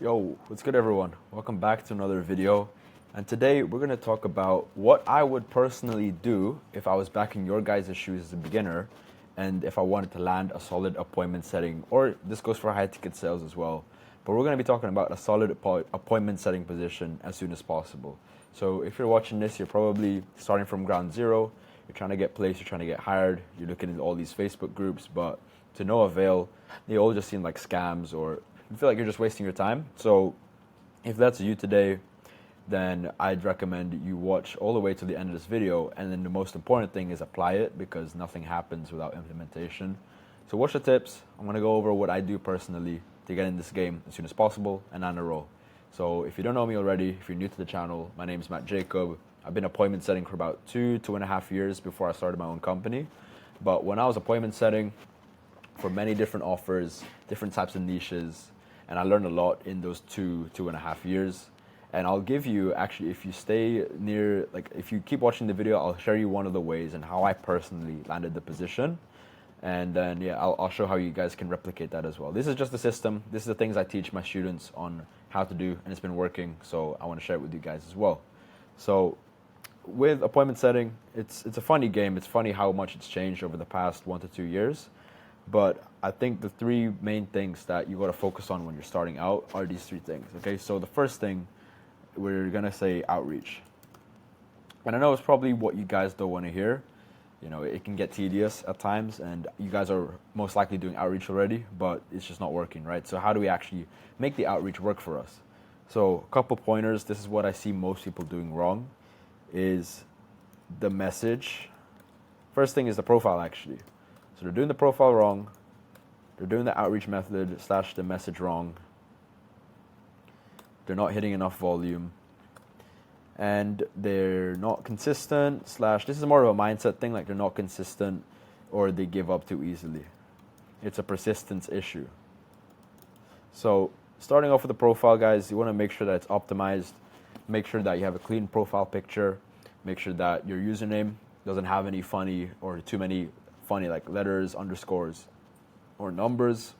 Yo, what's good everyone? Welcome back to another video. And today we're going to talk about what I would personally do if I was back in your guys' shoes as a beginner and if I wanted to land a solid appointment setting, or this goes for high ticket sales as well. But we're going to be talking about a solid appointment setting position as soon as possible. So if you're watching this, you're probably starting from ground zero. You're trying to get placed, you're trying to get hired, you're looking at all these Facebook groups, but to no avail. They all just seem like scams, or you feel like you're just wasting your time. So if that's you today, then I'd recommend you watch all the way to the end of this video. And then the most important thing is apply it, because nothing happens without implementation. So watch the tips. I'm going to go over what I do personally to get in this game as soon as possible and on a roll. So if you don't know me already, if you're new to the channel, my name is Matt Jacob. I've been appointment setting for about 2.5 years before I started my own company. But when I was appointment setting for many different offers, different types of niches, and I learned a lot in those 2.5 years. And I'll give you, actually, if you stay near, like if you keep watching the video, I'll share you one of the ways and how I personally landed the position. And then, yeah, I'll show how you guys can replicate that as well. This is just the system. This is the things I teach my students on how to do, and it's been working. So I want to share it with you guys as well. So with appointment setting, it's a funny game. It's funny how much it's changed over the past 1 to 2 years. But I think the three main things that you got to focus on when you're starting out are these three things. Okay, so the first thing, we're gonna say outreach. And I know it's probably what you guys don't want to hear. You know, it can get tedious at times, and you guys are most likely doing outreach already, but it's just not working, right? So how do we actually make the outreach work for us? So a couple pointers. This is what I see most people doing wrong, is the message. First thing is the profile, actually. So they're doing the profile wrong. They're doing the outreach method / the message wrong. They're not hitting enough volume. And they're not consistent / this is more of a mindset thing, like they're not consistent, or they give up too easily. It's a persistence issue. So starting off with the profile, guys, you want to make sure that it's optimized. Make sure that you have a clean profile picture. Make sure that your username doesn't have any funny or too many funny like letters, underscores, or numbers.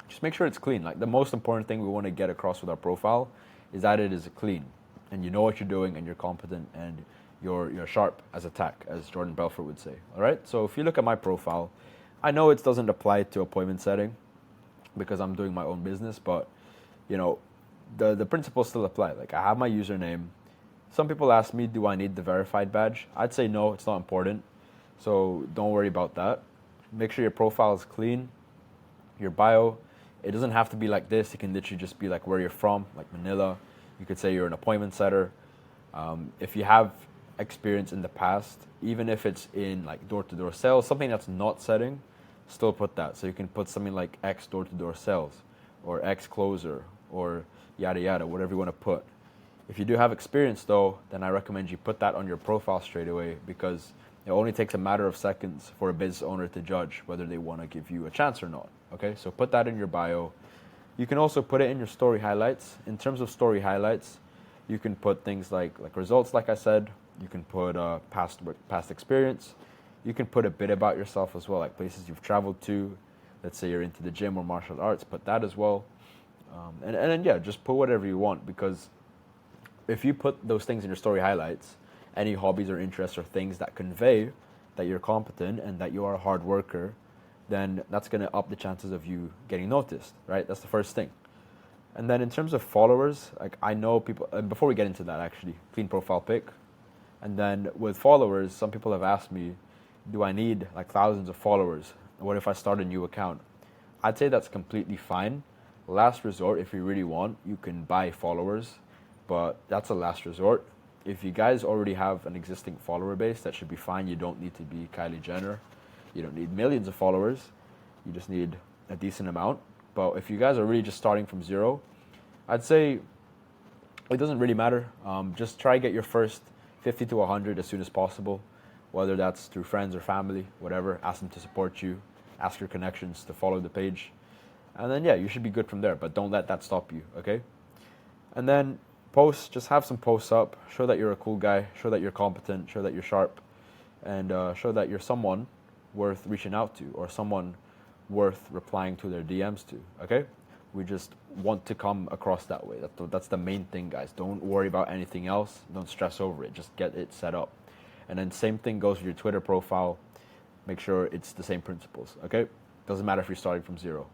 Just make sure it's clean. Like the most important thing we want to get across with our profile is that it is clean, and you know what you're doing, and you're competent, and you're sharp as a tack, as Jordan Belfort would say. All right. So if you look at my profile, I know it doesn't apply to appointment setting because I'm doing my own business, but you know, the principles still apply. Like I have my username. Some people ask me, do I need the verified badge? I'd say no, it's not important. So don't worry about that. Make sure your profile is clean. Your bio, it doesn't have to be like this. It can literally just be like where you're from, like Manila. You could say you're an appointment setter. If you have experience in the past, even if it's in like door-to-door sales, something that's not setting, still put that. So you can put something like X door-to-door sales, or X closer, or yada yada, whatever you want to put. If you do have experience though, then I recommend you put that on your profile straight away, because it only takes a matter of seconds for a business owner to judge whether they want to give you a chance or not. Okay, so put that in your bio. You can also put it in your story highlights. In terms of story highlights, you can put things like results, like I said. You can put past experience. You can put a bit about yourself as well, like places you've traveled to. Let's say you're into the gym or martial arts, put that as well. And then, yeah, just put whatever you want, because if you put those things in your story highlights, any hobbies or interests or things that convey that you're competent and that you are a hard worker, then that's going to up the chances of you getting noticed, right? That's the first thing. And then in terms of followers, like I know people, and before we get into that, actually, clean profile pic. And then with followers, some people have asked me, do I need like thousands of followers? What if I start a new account? I'd say that's completely fine. Last resort, if you really want, you can buy followers, but that's a last resort. If you guys already have an existing follower base, that should be fine. You don't need to be Kylie Jenner. You don't need millions of followers. You just need a decent amount. But if you guys are really just starting from zero, I'd say it doesn't really matter. Just try to get your first 50 to 100 as soon as possible, whether that's through friends or family, whatever. Ask them to support you. Ask your connections to follow the page. And then, yeah, you should be good from there. But don't let that stop you, okay? And then posts, just have some posts up. Show that you're a cool guy. Show that you're competent. Show that you're sharp. And show that you're someone worth reaching out to, or someone worth replying to their DMs to, okay? We just want to come across that way. That's the main thing, guys. Don't worry about anything else. Don't stress over it. Just get it set up. And then same thing goes with your Twitter profile. Make sure it's the same principles, okay? Doesn't matter if you're starting from zero.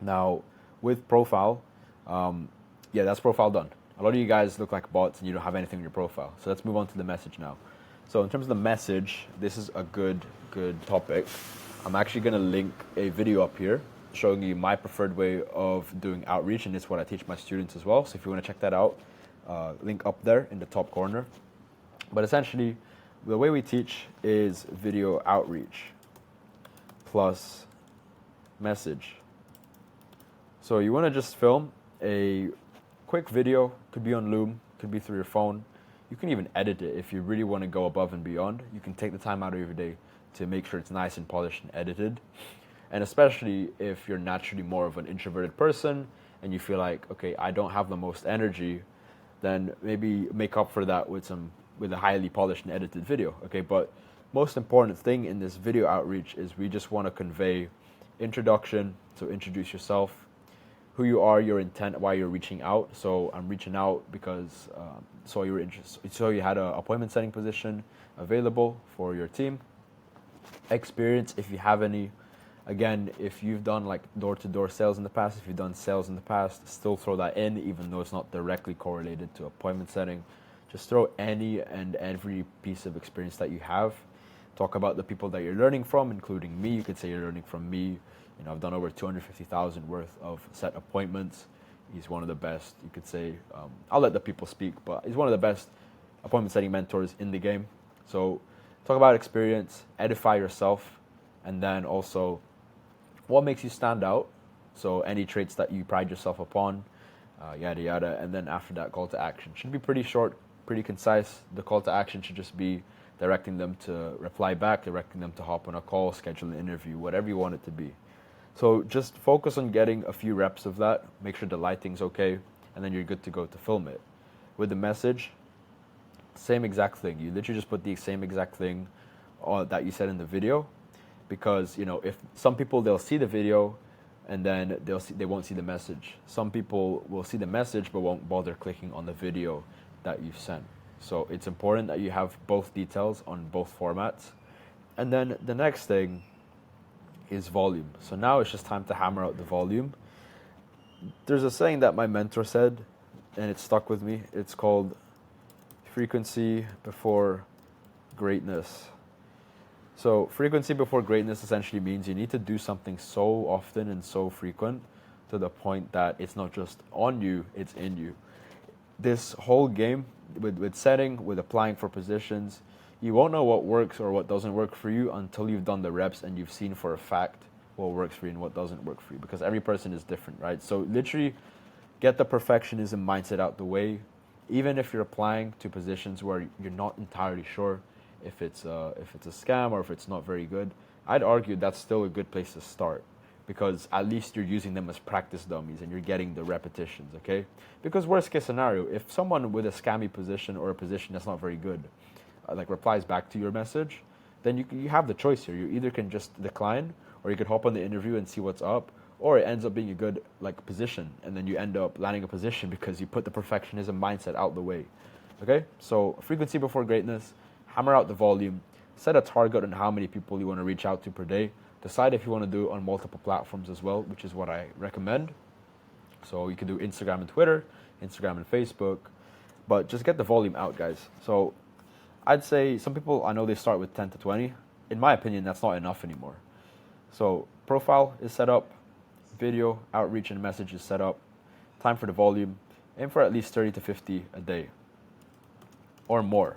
Now, with profile, yeah, that's profile done. A lot of you guys look like bots and you don't have anything in your profile. So let's move on to the message now. So in terms of the message, this is a good topic. I'm actually going to link a video up here showing you my preferred way of doing outreach, and it's what I teach my students as well. So if you want to check that out, link up there in the top corner. But essentially, the way we teach is video outreach plus message. So you want to just film a quick video, could be on Loom, could be through your phone. You can even edit it if you really want to go above and beyond. You can take the time out of your day to make sure it's nice and polished and edited. And especially if you're naturally more of an introverted person and you feel like, okay, I don't have the most energy, then maybe make up for that with a highly polished and edited video, okay? But most important thing in this video outreach is we just want to convey introduction, so introduce yourself, who you are, your intent, why you're reaching out. So I'm reaching out because saw you had an appointment setting position available for your team. Experience, if you have any. Again, if you've done like door-to-door sales in the past, if you've done sales in the past, still throw that in, even though it's not directly correlated to appointment setting. Just throw any and every piece of experience that you have. Talk about the people that you're learning from, including me. You could say you're learning from me. You know, I've done over 250,000 worth of set appointments. He's one of the best. You could say, I'll let the people speak, but he's one of the best appointment setting mentors in the game. So talk about experience, edify yourself, and then also what makes you stand out. So any traits that you pride yourself upon, yada, yada. And then after that, call to action. Should be pretty short, pretty concise. The call to action should just be directing them to reply back, directing them to hop on a call, schedule an interview, whatever you want it to be. So just focus on getting a few reps of that. Make sure the lighting's okay, and then you're good to go to film it. With the message, same exact thing. You literally just put the same exact thing that you said in the video, because, you know, if some people, they'll see the video and then they won't see the message. Some people will see the message but won't bother clicking on the video that you've sent. So it's important that you have both details on both formats. And then the next thing is volume. So now it's just time to hammer out the volume. There's a saying that my mentor said, and it stuck with me. It's called frequency before greatness. So frequency before greatness essentially means you need to do something so often and so frequent to the point that it's not just on you, it's in you. This whole game with setting, with applying for positions, you won't know what works or what doesn't work for you until you've done the reps and you've seen for a fact what works for you and what doesn't work for you, because every person is different, right? So literally get the perfectionism mindset out the way. Even if you're applying to positions where you're not entirely sure if it's a scam or if it's not very good, I'd argue that's still a good place to start, because at least you're using them as practice dummies and you're getting the repetitions, okay? Because worst case scenario, if someone with a scammy position or a position that's not very good like replies back to your message, then you have the choice here. You either can just decline, or you could hop on the interview and see what's up, or it ends up being a good like position, and then you end up landing a position because you put the perfectionism mindset out the way. Okay, so frequency before greatness, hammer out the volume, set a target on how many people you want to reach out to per day. Decide if you want to do it on multiple platforms as well, which is what I recommend. So you can do Instagram and Twitter, Instagram and Facebook, but just get the volume out, guys. So I'd say some people, I know they start with 10 to 20. In my opinion, that's not enough anymore. So profile is set up, video, outreach, and message is set up. Time for the volume. Aim for at least 30 to 50 a day or more.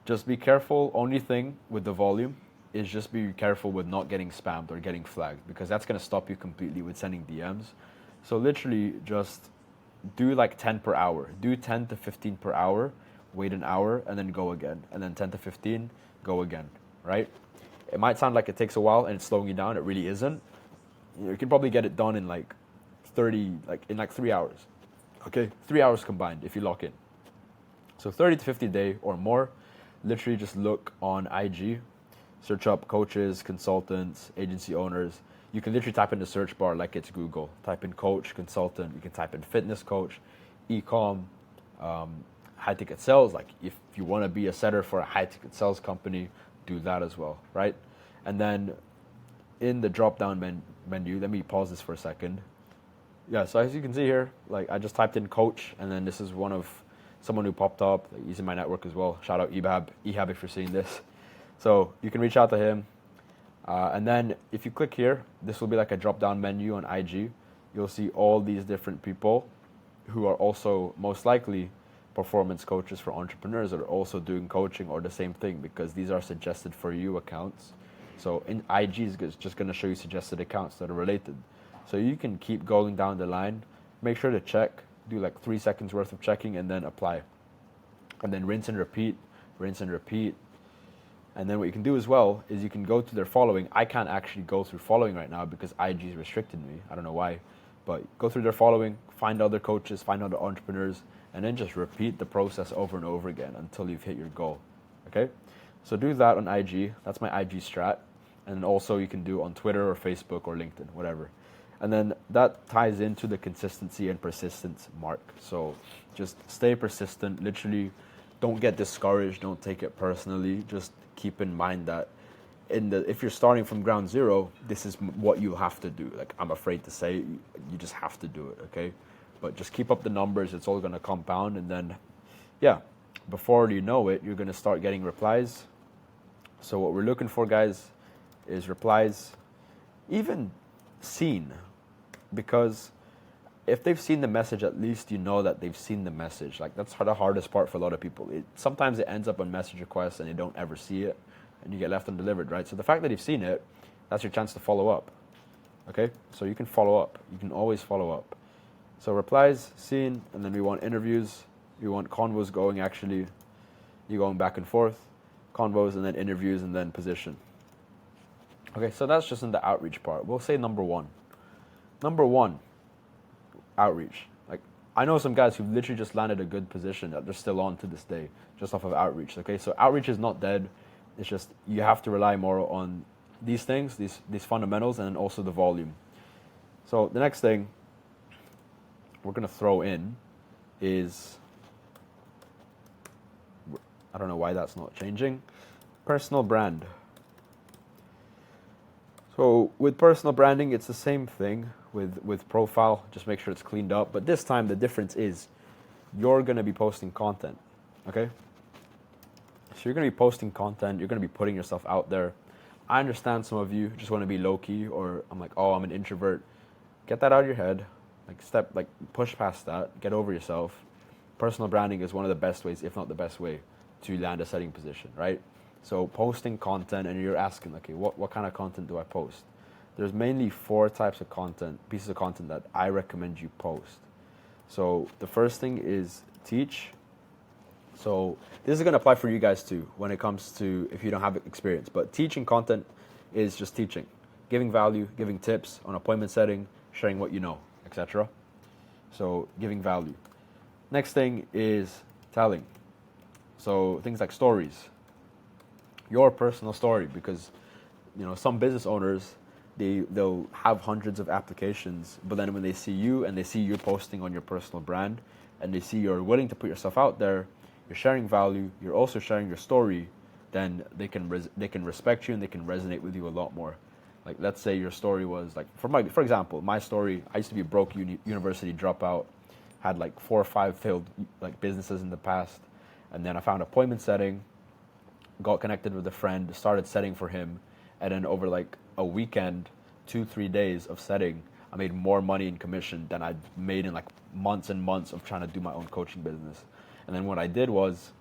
Just be careful. Only thing with the volume is just be careful with not getting spammed or getting flagged, because that's going to stop you completely with sending DMs. So literally just do like 10 per hour. Do 10 to 15 per hour. Wait an hour and then go again, and then 10 to 15, go again, right? It might sound like it takes a while and it's slowing you down. It really isn't. You can probably get it done in like 3 hours. Okay, 3 hours combined if you lock in. So 30 to 50 a day or more. Literally just look on IG, search up coaches, consultants, agency owners. you can literally type in the search bar like it's Google. Type in coach, consultant. You can type in fitness coach, e-com, high ticket sales. Like if you want to be a setter for a high ticket sales company, do that as well, right? And then in the drop down menu, let me pause this for a second. Yeah, so as you can see here, like I just typed in coach, and then this is someone who popped up. He's in my network as well. Shout out Ehab if you're seeing this. So you can reach out to him. And then if you click here, this will be like a drop down menu on IG. You'll see all these different people who are also most likely performance coaches for entrepreneurs that are also doing coaching or the same thing, because these are suggested for you accounts. So in IG is just going to show you suggested accounts that are related. So you can keep going down the line. Make sure to check, do like 3 seconds worth of checking, and then apply. And then rinse and repeat, rinse and repeat. And then what you can do as well is you can go to their following. I can't actually go through following right now because IG's restricted me. I don't know why. But go through their following, find other coaches, find other entrepreneurs, and then just repeat the process over and over again until you've hit your goal. Okay? So do that on IG. That's my IG strat. And also you can do on Twitter or Facebook or LinkedIn, whatever. And then that ties into the consistency and persistence mark. So just stay persistent. Literally, don't get discouraged. Don't take it personally. Just keep in mind that if you're starting from ground zero, this is what you have to do. Like, I'm afraid to say, you just have to do it, okay? But just keep up the numbers. It's all going to compound. And then, yeah, before you know it, you're going to start getting replies. So what we're looking for, guys, is replies, even seen. Because if they've seen the message, at least you know that they've seen the message. Like, that's the hardest part for a lot of people. Sometimes it ends up on message requests and they don't ever see it, and you get left undelivered, right? So the fact that you've seen it, that's your chance to follow up. Okay? So you can follow up. You can always follow up. So replies, seen, and then we want interviews. We want convos going, actually. You're going back and forth. Convos, and then interviews, and then position. Okay, so that's just in the outreach part. We'll say number one. Number one, outreach. Like, I know some guys who've literally just landed a good position that they're still on to this day, just off of outreach. Okay, so outreach is not dead. It's just you have to rely more on these things, these fundamentals, and then also the volume. So the next thing we're gonna throw in is, I don't know why that's not changing, personal brand. So with personal branding, it's the same thing with profile. Just make sure it's cleaned up. But this time, the difference is you're going to be posting content, okay? So you're going to be posting content. You're going to be putting yourself out there. I understand some of you just want to be low-key, or I'm like, oh, I'm an introvert. Get that out of your head. Push past that. Get over yourself. Personal branding is one of the best ways, if not the best way, to land a setting position, right? So posting content, and you're asking, okay, what kind of content do I post? There's mainly 4 types of content, pieces of content that I recommend you post. So the first thing is teach. So this is going to apply for you guys too when it comes to if you don't have experience. But teaching content is just teaching, giving value, giving tips on appointment setting, sharing what you know, etc. So giving value. Next thing is telling. So things like stories. Your personal story, because some business owners, they'll have hundreds of applications, but then when they see you and they see you posting on your personal brand, and they see you're willing to put yourself out there, you're sharing value, you're also sharing your story, then they can respect you and they can resonate with you a lot more. Like, let's say your story was like, for example, my story, I used to be a broke university dropout, had like 4 or 5 failed like businesses in the past, and then I found appointment setting, got connected with a friend, started setting for him, and then over like a weekend, 2-3 days of setting, I made more money in commission than I'd made in like months and months of trying to do my own coaching business. And then what I did was,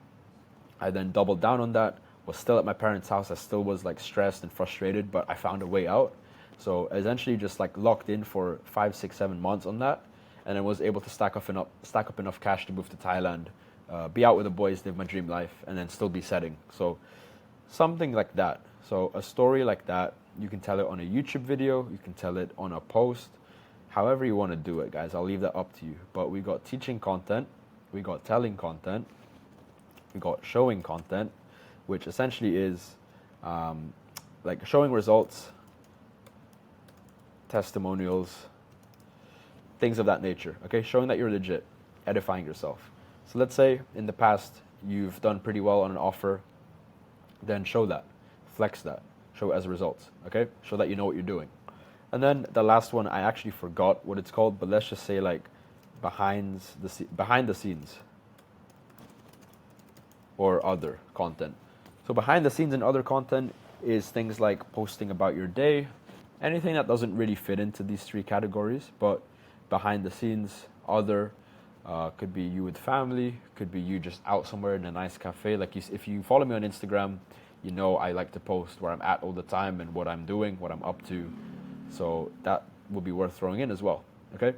I then doubled down on that, was still at my parents' house, I still was like stressed and frustrated, but I found a way out. So essentially just like locked in for 5, 6, 7 months on that, and then was able to stack up enough cash to move to Thailand, be out with the boys, live my dream life, and then still be setting. So something like that. So a story like that, you can tell it on a YouTube video, you can tell it on a post, however you want to do it, guys. I'll leave that up to you. But we got teaching content, we got telling content, we got showing content, which essentially is like showing results. testimonials, things of that nature, okay? Showing that you're legit, edifying yourself. So let's say in the past you've done pretty well on an offer, then show that, flex that, show it as a result, okay? Show that you know what you're doing. And then the last one, I actually forgot what it's called, but let's just say like behind the scenes or other content. So behind the scenes and other content is things like posting about your day, anything that doesn't really fit into these three categories, but behind the scenes, other, could be you with family, could be you just out somewhere in a nice cafe. Like if you follow me on Instagram, you know I like to post where I'm at all the time and what I'm doing, what I'm up to. So that would be worth throwing in as well, okay?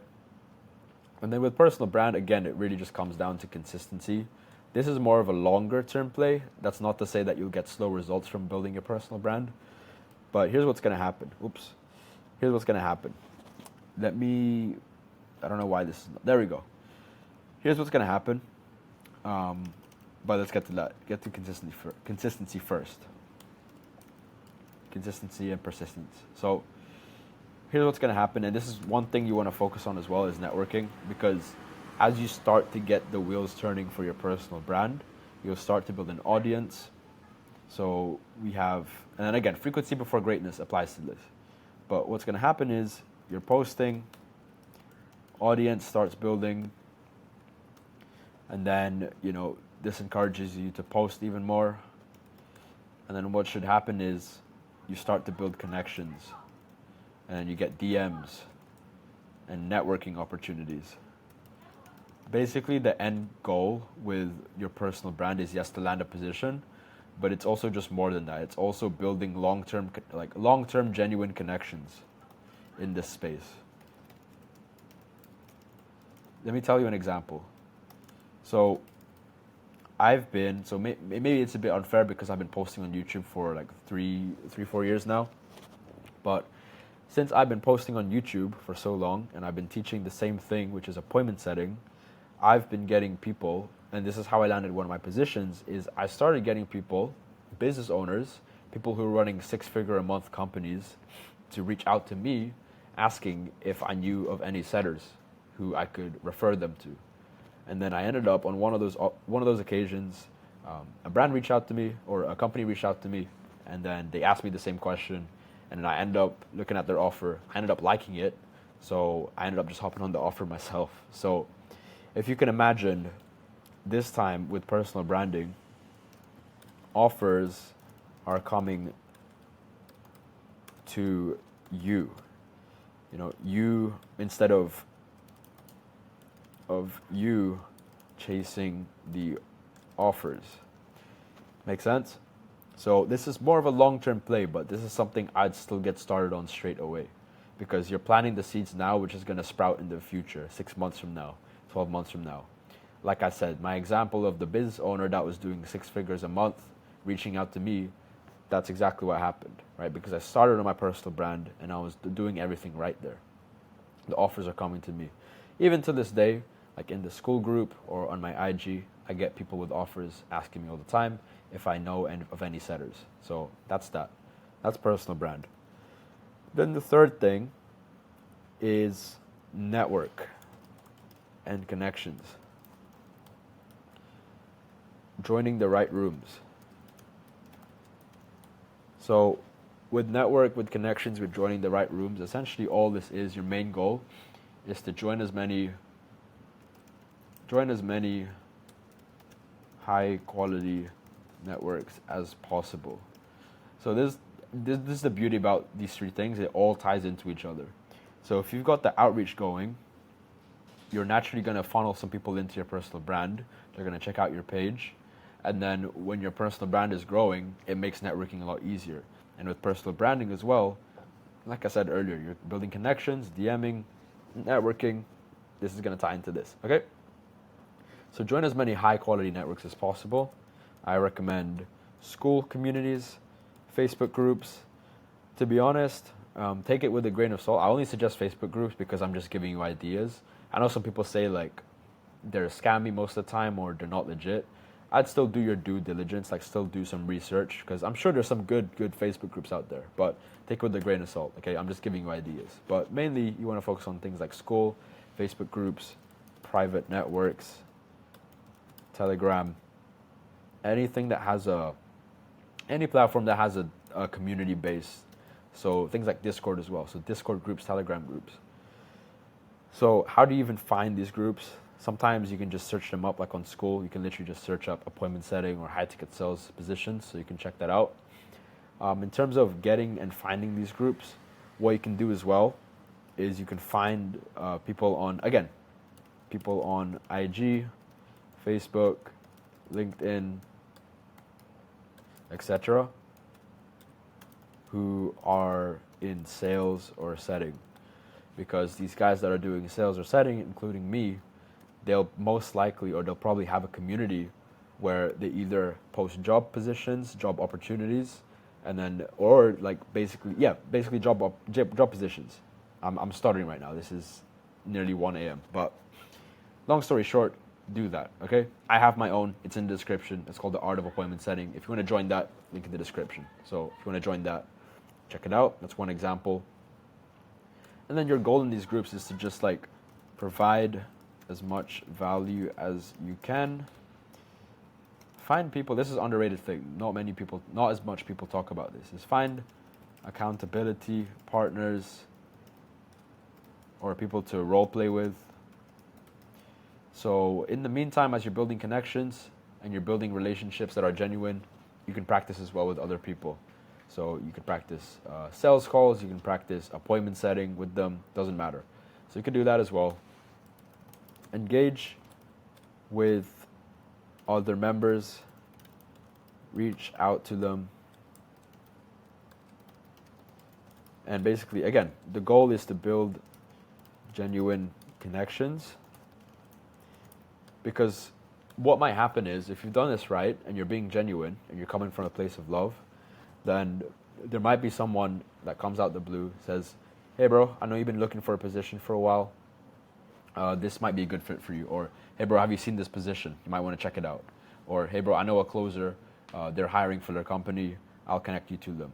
And then with personal brand, again, it really just comes down to consistency. This is more of a longer term play. That's not to say that you'll get slow results from building your personal brand. But here's what's going to happen. Here's what's going to happen. I don't know why this is, there we go. Here's what's going to happen. But let's get to that. Get to consistency first. Consistency and persistence. So here's what's going to happen. And this is one thing you want to focus on as well, is networking. Because as you start to get the wheels turning for your personal brand, you'll start to build an audience. So we have, and then again, frequency before greatness applies to this. But what's going to happen is you're posting, audience starts building, and then, this encourages you to post even more. And then what should happen is you start to build connections, and you get DMs and networking opportunities. Basically, the end goal with your personal brand is, yes, to land a position, but it's also just more than that. It's also building long-term genuine connections in this space. Let me tell you an example. So maybe it's a bit unfair because I've been posting on YouTube for like 4 years now. But since I've been posting on YouTube for so long and I've been teaching the same thing, which is appointment setting, I've been getting people, and this is how I landed one of my positions, is I started getting people, business owners, people who are running 6-figure-a-month companies, to reach out to me asking if I knew of any setters who I could refer them to. And then I ended up on one of those occasions, a brand reached out to me, or a company reached out to me, and then they asked me the same question, and then I ended up looking at their offer. I ended up liking it, so I ended up just hopping on the offer myself. So if you can imagine, this time with personal branding, offers are coming to you. You, instead of you chasing the offers. Make sense? So this is more of a long-term play, but this is something I'd still get started on straight away, because you're planting the seeds now, which is going to sprout in the future, 6 months from now, 12 months from now. Like I said, my example of the business owner that was doing 6 figures a month, reaching out to me, that's exactly what happened, right? Because I started on my personal brand and I was doing everything right there. The offers are coming to me. Even to this day, like in the school group or on my IG, I get people with offers asking me all the time if I know of any setters. So that's that. That's personal brand. Then the third thing is network and connections. Joining the right rooms. So with network, with connections, with joining the right rooms, essentially all this is, your main goal is to join as many high quality networks as possible. So this is the beauty about these three things. It all ties into each other. So if you've got the outreach going, you're naturally going to funnel some people into your personal brand. They're going to check out your page. And then when your personal brand is growing, it makes networking a lot easier. And with personal branding as well, like I said earlier, you're building connections, DMing, networking. This is going to tie into this, okay? So join as many high quality networks as possible. I recommend school communities, Facebook groups. To be honest, take it with a grain of salt. I only suggest Facebook groups because I'm just giving you ideas. I know some people say like they're scammy most of the time or they're not legit. I'd still do your due diligence, like still do some research, because I'm sure there's some good Facebook groups out there, but take it with a grain of salt, okay? I'm just giving you ideas. But mainly, you want to focus on things like school, Facebook groups, private networks, Telegram, anything that has any platform that has a community base. So things like Discord as well. So Discord groups, Telegram groups. So how do you even find these groups? Sometimes you can just search them up, like on school. You can literally just search up appointment setting or high ticket sales positions, so you can check that out. In terms of getting and finding these groups, what you can do as well is you can find people on IG, Facebook, LinkedIn, etc., who are in sales or setting. Because these guys that are doing sales or setting, including me, they'll most likely, or they'll probably have a community where they either post job positions, job opportunities, and then, or like basically job positions. I'm stuttering right now. This is nearly 1 a.m. But long story short, do that, okay? I have my own. It's in the description. It's called The Art of Appointment Setting. If you want to join that, link in the description. So if you want to join that, check it out. That's one example. And then your goal in these groups is to just like provide as much value as you can. Find people, this is an underrated thing. Not as much people talk about this. Is find accountability partners or people to role play with. So in the meantime, as you're building connections and you're building relationships that are genuine, you can practice as well with other people. So you can practice sales calls, you can practice appointment setting with them, doesn't matter. So you can do that as well. Engage with other members, reach out to them. And basically, again, the goal is to build genuine connections. Because what might happen is, if you've done this right and you're being genuine and you're coming from a place of love, then there might be someone that comes out the blue, says, hey bro, I know you've been looking for a position for a while. This might be a good fit for you. Or, hey bro, have you seen this position? You might want to check it out. Or, hey bro, I know a closer. They're hiring for their company. I'll connect you to them.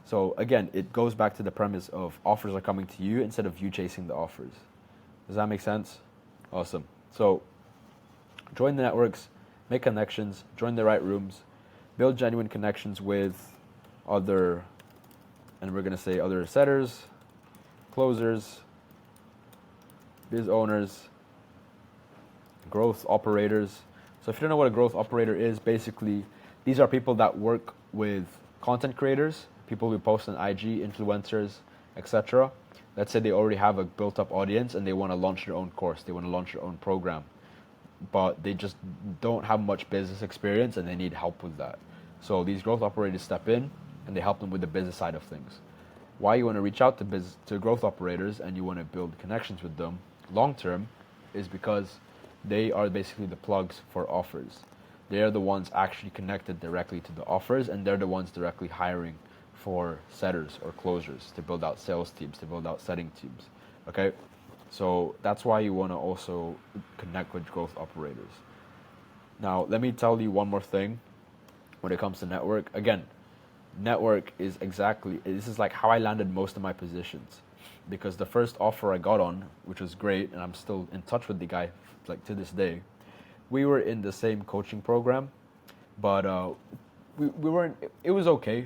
So again, it goes back to the premise of offers are coming to you instead of you chasing the offers. Does that make sense? Awesome. So join the networks, make connections, join the right rooms, build genuine connections with other setters, closers, biz owners, growth operators. So if you don't know what a growth operator is, basically these are people that work with content creators, people who post on IG, influencers, etc. Let's say they already have a built-up audience and they want to launch their own course, they want to launch their own program, but they just don't have much business experience and they need help with that. So these growth operators step in and they help them with the business side of things. Why you want to reach out to growth operators and you want to build connections with them long term is because they are basically the plugs for offers. They are the ones actually connected directly to the offers, and they're the ones directly hiring for setters or closers to build out sales teams, to build out setting teams. Okay? So that's why you want to also connect with growth operators. Now, let me tell you one more thing when it comes to network. Again, network is this is like how I landed most of my positions. Because the first offer I got on, which was great, and I'm still in touch with the guy like to this day, we were in the same coaching program, but we weren't, it was okay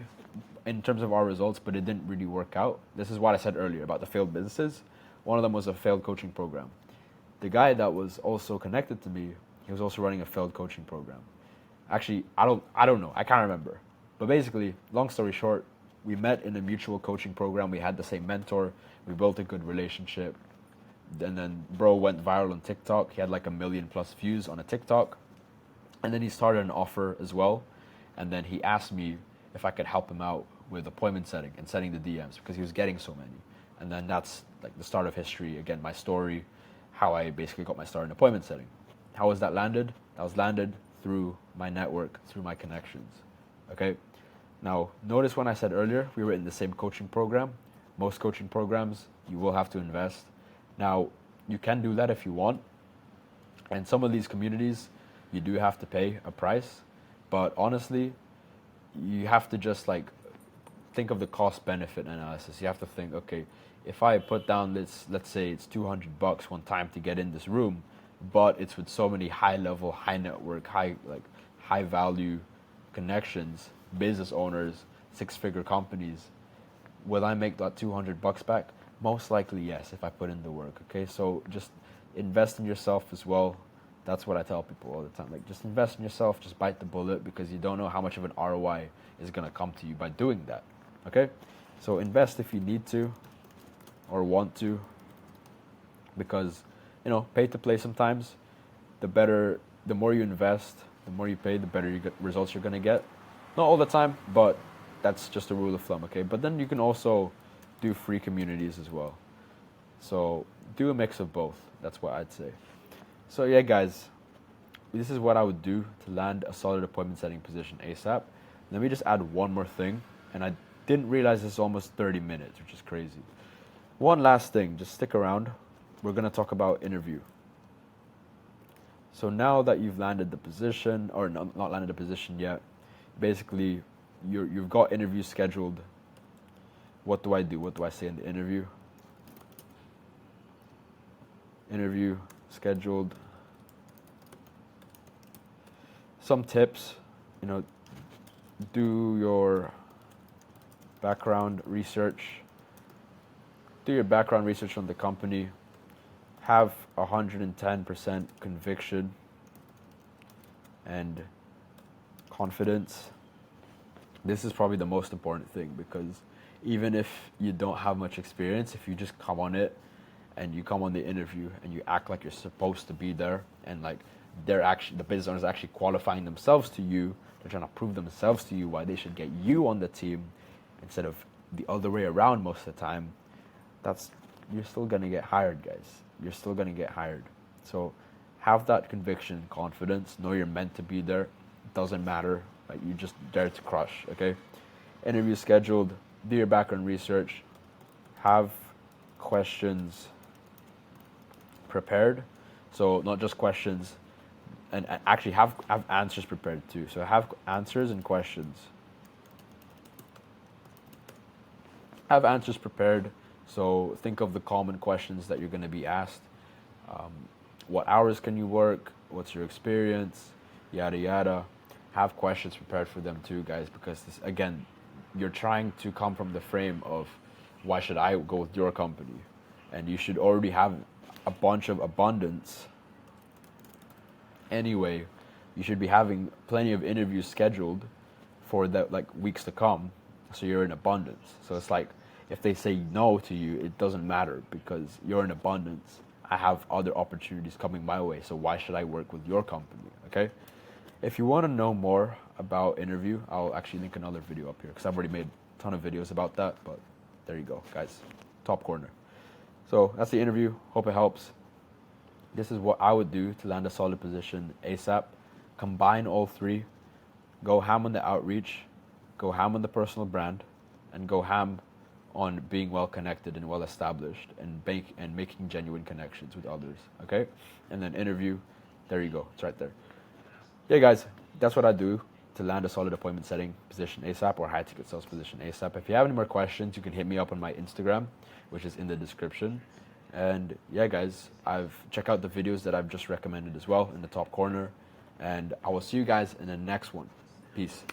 in terms of our results, but it didn't really work out. This is what I said earlier about the failed businesses. One of them was a failed coaching program. The guy that was also connected to me, he was also running a failed coaching program. Actually, I don't know, I can't remember. But basically, long story short, we met in a mutual coaching program. We had the same mentor. We built a good relationship. And then bro went viral on TikTok. He had like 1 million+ views on a TikTok. And then he started an offer as well. And then he asked me if I could help him out with appointment setting and setting the DMs because he was getting so many. And then that's like the start of history. Again, my story, how I basically got my start in appointment setting. How was that landed? That was landed through my network, through my connections. Okay? Now, notice when I said earlier, we were in the same coaching program. Most coaching programs, you will have to invest. Now, you can do that if you want. And some of these communities, you do have to pay a price, but honestly, you have to just like think of the cost benefit analysis. You have to think, okay, if I put down this, let's say it's $200 one time to get in this room, but it's with so many high level, high network, high value connections, business owners, 6-figure companies, will I make that $200 back? Most likely yes, if I put in the work. Okay, so just invest in yourself as well. That's what I tell people all the time. Like, just invest in yourself, just bite the bullet, because you don't know how much of an ROI is gonna come to you by doing that. Okay, so invest if you need to or want to, because pay to play sometimes. The more you invest, the more you pay, the better results you're gonna get. Not all the time, but that's just a rule of thumb. Okay, but then you can also do free communities as well. So do a mix of both. That's what I'd say. So yeah, guys, this is what I would do to land a solid appointment setting position ASAP. Let me just add one more thing, and I didn't realize this is almost 30 minutes, which is crazy. One last thing, just stick around. We're gonna talk about interview. So now that you've landed the position, or not landed the position yet, basically you've got interviews scheduled. What do I do? What do I say in the interview? Interview scheduled. Some tips, do your background research. Do your background research on the company. Have 110% conviction and confidence. This is probably the most important thing, because even if you don't have much experience, if you just come on it and you come on the interview and you act like you're supposed to be there, and like the business owners actually qualifying themselves to you, they're trying to prove themselves to you why they should get you on the team instead of the other way around most of the time, you're still gonna get hired, guys. You're still gonna get hired. So have that conviction, confidence, know you're meant to be there. It doesn't matter, like, you just dare to crush, okay? Interview scheduled, do your background research, have questions prepared. So not just questions, and actually have answers prepared too. So have answers and questions. Have answers prepared. So think of the common questions that you're going to be asked. What hours can you work? What's your experience? Yada yada. Have questions prepared for them too, guys, because this, again, you're trying to come from the frame of, why should I go with your company? And you should already have a bunch of abundance. Anyway, you should be having plenty of interviews scheduled for that, like, weeks to come, so you're in abundance. So it's like, if they say no to you, it doesn't matter, because you're in abundance. I have other opportunities coming my way, so why should I work with your company? Okay? If you want to know more about interview, I'll actually link another video up here, because I've already made a ton of videos about that, but there you go, guys. Top corner. So that's the interview. Hope it helps. This is what I would do to land a solid position ASAP. Combine all three. Go ham on the outreach, go ham on the personal brand, and go ham on being well connected and well established, and making genuine connections with others. Okay? And then interview. There you go. It's right there. Yeah, guys, that's what I do to land a solid appointment setting position ASAP, or high ticket sales position ASAP. If you have any more questions, you can hit me up on my Instagram, which is in the description. And yeah, guys, check out the videos that I've just recommended as well in the top corner. And I will see you guys in the next one. Peace.